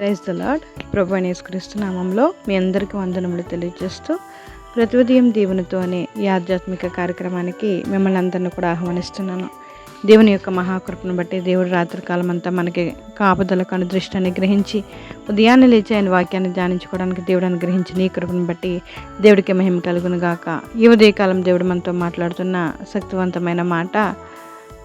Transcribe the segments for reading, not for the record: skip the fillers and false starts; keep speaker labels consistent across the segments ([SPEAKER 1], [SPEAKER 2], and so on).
[SPEAKER 1] Praise the lord. ప్రభువైన యేసుక్రీస్తు నామంలో మీ అందరికీ వందనములు తెలియజేస్తూ ప్రతి ఉదయం దేవునితో అనే ఈ ఆధ్యాత్మిక కార్యక్రమానికి మిమ్మల్ని అందరినీ కూడా ఆహ్వానిస్తున్నాను. దేవుని యొక్క మహాకృపను బట్టి దేవుడు రాత్రికాలం అంతా మనకి కాపుదలకు అనుదృష్టాన్ని గ్రహించి ఉదయాన్నే లేచి ఆయన వాక్యాన్ని ధ్యానించుకోవడానికి దేవుడు అనుగ్రహించి నీ కృపను బట్టి దేవుడికి మహిమ కలుగును గాక. ఈ ఉదయకాలం దేవుడు మనతో మాట్లాడుతున్న శక్తివంతమైన మాట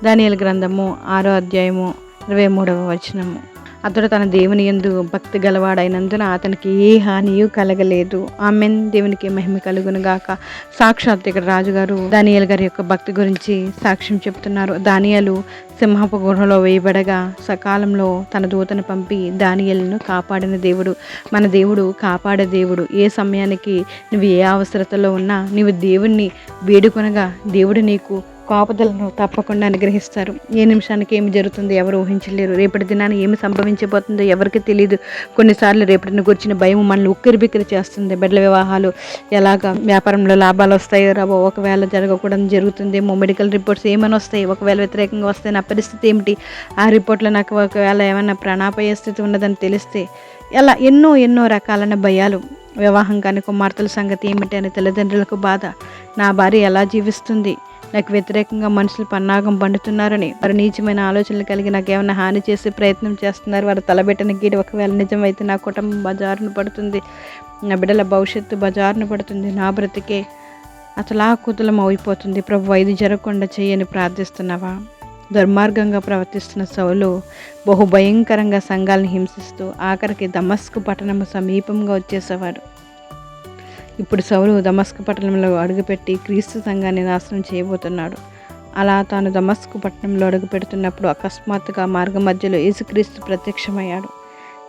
[SPEAKER 1] దానియేలు గ్రంథము 6వ అధ్యాయము 23వ వచనము. అతడు తన దేవుని యందు భక్తి గలవాడైనందున అతనికి ఏ హానియు కలగలేదు. ఆమెన్. దేవునికి మహిమ కలుగును గాక. సాక్షాత్ ఇక్కడ రాజుగారు దానియేలు గారి యొక్క భక్తి గురించి సాక్ష్యం చెప్తున్నారు. దానియేలు సింహపు గుహలో వేయబడగా సకాలంలో తన దూతను పంపి దానియేలును కాపాడిన దేవుడు మన దేవుడు. కాపాడే దేవుడు. ఏ సమయానికి నువ్వు ఏ అవసరతలో ఉన్నా నీవు దేవుణ్ణి వేడుకొనగా దేవుడు నీకు కాపుదలను తప్పకుండా అనుగ్రహిస్తారు. ఏ నిమిషానికి ఏమి జరుగుతుందో ఎవరు ఊహించలేరు. రేపటి దినాన్ని ఏమి సంభవించబోతుందో ఎవరికి తెలియదు. కొన్నిసార్లు రేపటిని గురించిన భయం మనల్ని ఉక్కిరిబిక్కిరి చేస్తుంది. బిడ్డల వివాహాలు ఎలాగా, వ్యాపారంలో లాభాలు వస్తాయో రావో, ఒకవేళ జరగకూడదు జరుగుతుందేమో, మెడికల్ రిపోర్ట్స్ ఏమైనా వస్తాయి, ఒకవేళ వ్యతిరేకంగా వస్తే నా పరిస్థితి ఏమిటి, ఆ రిపోర్ట్లో నాకు ఒకవేళ ఏమైనా ప్రాణాపాయ స్థితి ఉన్నదని తెలిస్తే, ఇలా ఎన్నో రకాలైన భయాలు. వివాహం కానీ కుమార్తెల సంగతి ఏమిటి అని తల్లిదండ్రులకు బాధ. నా భార్య ఎలా జీవిస్తుంది, నాకు వ్యతిరేకంగా మనుషులు పన్నాగం పండుతున్నారని, వారు నీచమైన ఆలోచనలు కలిగి నాకు ఏమైనా హాని చేసే ప్రయత్నం చేస్తున్నారు, వారు తలబెట్టిన గీడు ఒకవేళ నిజమైతే నా కుటుంబం బజారును పడుతుంది, నా బిడ్డల భవిష్యత్తు బజారును పడుతుంది, నా బ్రతికే అతలాకుతలం అయిపోతుంది. ప్రభు ఇది జరగకుండా చేయని ప్రార్థిస్తున్నావా? దుర్మార్గంగా ప్రవర్తిస్తున్న సౌలు బహుభయంకరంగా సంఘాలను హింసిస్తూ ఆఖరికి దమస్కు పట్టణము సమీపంగా వచ్చేసేవాడు. ఇప్పుడు సౌలు దమస్కు పట్టణంలో అడుగుపెట్టి క్రీస్తు సంఘాన్ని నాశనం చేయబోతున్నాడు. అలా తాను దమస్కు పట్టణంలో అడుగు పెడుతున్నప్పుడు అకస్మాత్తుగా మార్గ మధ్యలో యేసుక్రీస్తు ప్రత్యక్షమయ్యాడు.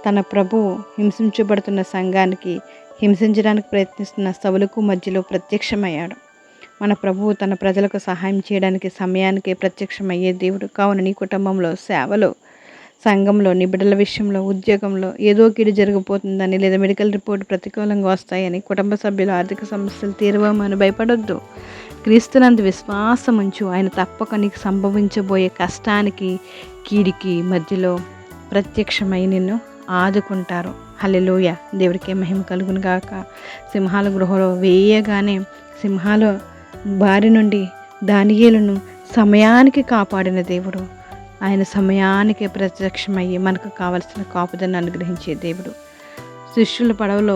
[SPEAKER 1] తన ప్రభువు హింసించబడుతున్న సంఘానికి, హింసించడానికి ప్రయత్నిస్తున్న సౌలుకు మధ్యలో ప్రత్యక్షమయ్యాడు. మన ప్రభువు తన ప్రజలకు సహాయం చేయడానికి సమయానికే ప్రత్యక్షమయ్యే దేవుడు. కావున నీ కుటుంబంలో, సేవలో, సంఘంలో, నీ బిడ్డల విషయంలో, ఉద్యోగంలో ఏదో కీడు జరగబోతుందని, లేదా మెడికల్ రిపోర్ట్ ప్రతికూలంగా వస్తాయని, కుటుంబ సభ్యుల ఆర్థిక సమస్యలు తీరవమని భయపడొద్దు. క్రీస్తునందు విశ్వాసం ఉంచు. ఆయన తప్పక నీకు సంభవించబోయే కష్టానికి, కీడికి మధ్యలో ప్రత్యక్షమై నిన్ను ఆదుకుంటారు. హల్లెలూయా. దేవుడికే మహిమ కలుగును గాక. సింహాల గృహలో వేయగానే సింహాల బారి నుండి దానియేలును సమయానికి కాపాడిన దేవుడు. ఆయన సమయానికి ప్రత్యక్షమయ్యి మనకు కావలసిన కాపుదలను అనుగ్రహించే దేవుడు. శిష్యుల పడవలో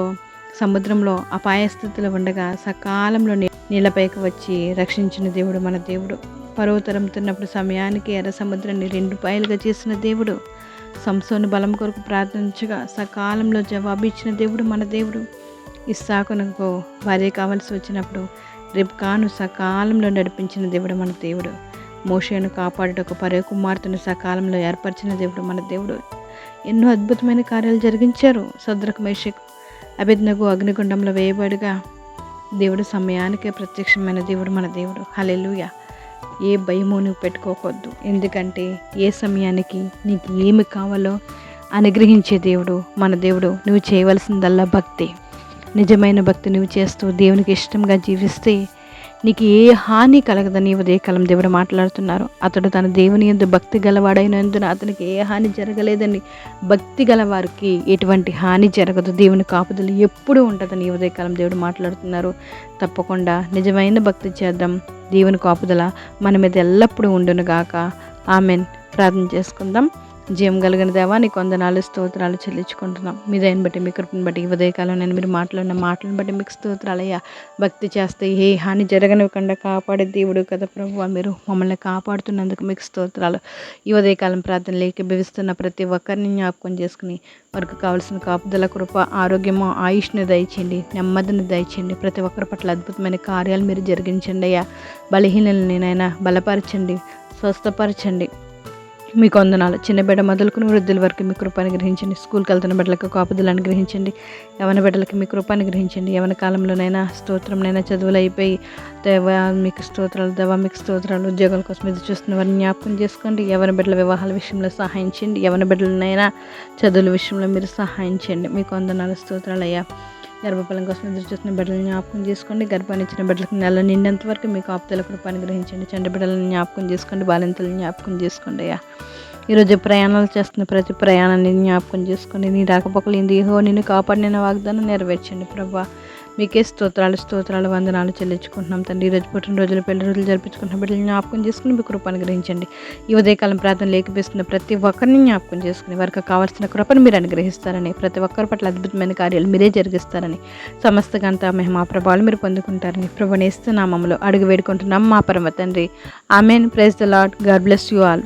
[SPEAKER 1] సముద్రంలో అపాయ స్థితిలో ఉండగా సకాలంలో నీళ్ళపైకి వచ్చి రక్షించిన దేవుడు మన దేవుడు. పరువు తరుముతున్నప్పుడు సమయానికి ఎర్ర సముద్రాన్ని 2 పాయలుగా చేసిన దేవుడు. సంసోను బలం కొరకు ప్రార్థించగా సకాలంలో జవాబు ఇచ్చిన దేవుడు మన దేవుడు. ఇస్సాకునకు భార్య కావలసి వచ్చినప్పుడు రిబ్కాను సకాలంలో నడిపించిన దేవుడు మన దేవుడు. మోషేను కాపాడుటకు పరో కుమార్తెను సకాలంలో ఏర్పరిచిన దేవుడు మన దేవుడు. ఎన్నో అద్భుతమైన కార్యాలు జరిగించారు. శద్రకు, మేషకు, అబేద్నెగో అగ్నిగుండంలో వేయబడిగా దేవుడు సమయానికే ప్రత్యక్షమైన దేవుడు మన దేవుడు. హల్లెలూయా. ఏ భయమో నువ్వు పెట్టుకోవద్దు. ఎందుకంటే ఏ సమయానికి నీకు ఏమి కావాలో అనుగ్రహించే దేవుడు మన దేవుడు. నువ్వు చేయవలసిందల్లా భక్తి. నిజమైన భక్తి నువ్వు చేస్తూ దేవునికి ఇష్టంగా జీవిస్తే నీకు ఏ హాని కలగదని ఉదయకాలం దేవుడు మాట్లాడుతున్నారు. అతడు తన దేవుని యందు భక్తి గలవాడైనందున అతనికి ఏ హాని జరగలేదని. భక్తి గలవారికి ఎటువంటి హాని జరగదు. దేవుని కాపుదల ఎప్పుడూ ఉంటుందని ఉదయకాలం దేవుడు మాట్లాడుతున్నారు. తప్పకుండా నిజమైన భక్తి చేద్దాం. దేవుని కాపుదల మన మీద ఎల్లప్పుడూ ఉండును గాక. ఆమెన్. ప్రార్థన చేసుకుందాం. జీవం కలిగిన దేవా, నీకు వందనాలు, స్తోత్రాలు చెల్లించుకుంటున్నాం. మీ దయని బట్టి, మీ కృపను బట్టి, ఉదయకాలం నేను మీరు మాట్లాడిన మాటలను బట్టి మీకు స్తోత్రాలయ్యా. భక్తి చేస్తే ఏ హాని జరగనివ్వకుండా కాపాడే దేవుడు కదా ప్రభువా. మీరు మమ్మల్ని కాపాడుతున్నందుకు మీకు స్తోత్రాలు. ఈ ఉదయకాలం ప్రార్థనలు ఏకీభవిస్తున్న ప్రతి ఒక్కరిని జ్ఞాపకం చేసుకుని వారికి కావాల్సిన కాపుదల, కృప, ఆరోగ్యము, ఆయుష్ని దయచేయండి, నెమ్మదిని దయచేయండి. ప్రతి ఒక్కరి పట్ల అద్భుతమైన కార్యాలు మీరు జరిగించండి అయ్యా. బలహీనల్ని నైనా బలపరచండి, స్వస్థపరచండి. మీకు వందనాలు. చిన్న బిడ్డ మొదలుకుని వృద్ధుల వరకు మీ కృప అనుగ్రహించండి. స్కూల్కి వెళ్తున్న బిడ్డలకు కాపుదలు అనుగ్రహించండి. యవన బిడ్డలకి మీ కృప అనుగ్రహించండి. యవన కాలంలోనైనా స్తోత్రంనైనా చదువులు అయిపోయి దేవా మీకు స్తోత్రాలు, దేవా మీకు స్తోత్రాలు. ఉద్యోగాల కోసం ఎదురు చూస్తున్న వారిని జ్ఞాపకం చేసుకోండి. యవన బిడ్డల వివాహాల విషయంలో సహాయం చేయండి. యవన బిడ్డలనైనా చదువుల విషయంలో మీరు సహాయం చేయండి. మీకు వందనాలు, స్తోత్రాలు అయ్యా. గర్భఫలం కోసం ఎదురు చూస్తున్న బిడ్డలను జ్ఞాపకం చేసుకోండి. గర్భాన్ని ఇచ్చిన బిడ్డలకు నెల నిండేంత వరకు మీకు కాపుదల కృప అనుగ్రహించండి. చంటి బిడ్డలను జ్ఞాపకం చేసుకోండి. బాలింతలను జ్ఞాపకం చేసుకోండి అయ్యా. ఈరోజు ప్రయాణాలు చేస్తున్న ప్రతి ప్రయాణాన్ని జ్ఞాపకం చేసుకొని నీ రాకపోకలు ఏంది నిన్ను కాపాడిన వాగ్దానం నెరవేర్చండి ప్రభా. మీకే స్తోత్రాలు వందనాలు చెల్లించుకుంటున్నాం తండ్రి. ఈరోజు పుట్టినరోజులు పెళ్లి రోజులు జరిపించుకుంటున్న బిడ్డలు జ్ఞాపకం చేసుకుని మీ కృపను అనుగ్రహించండి. ఈ ఉదయకాలం ప్రార్థన లేఖిస్తున్న ప్రతి ఒక్కరిని జ్ఞాపకం చేసుకుని వారికి కావాల్సిన కృపను మీరు అనుగ్రహిస్తారని, ప్రతి ఒక్కరి పట్ల అద్భుతమైన కార్యాలు మీరే జరిగిస్తారని, సమస్త గంట మహిమా ప్రభావాలు మీరు పొందుకుంటారని ప్రభునేస్తు నామములో అడుగు వేడుకుంటున్నాం మా పరమ తండ్రి. Amen. Praise the Lord. God bless you all.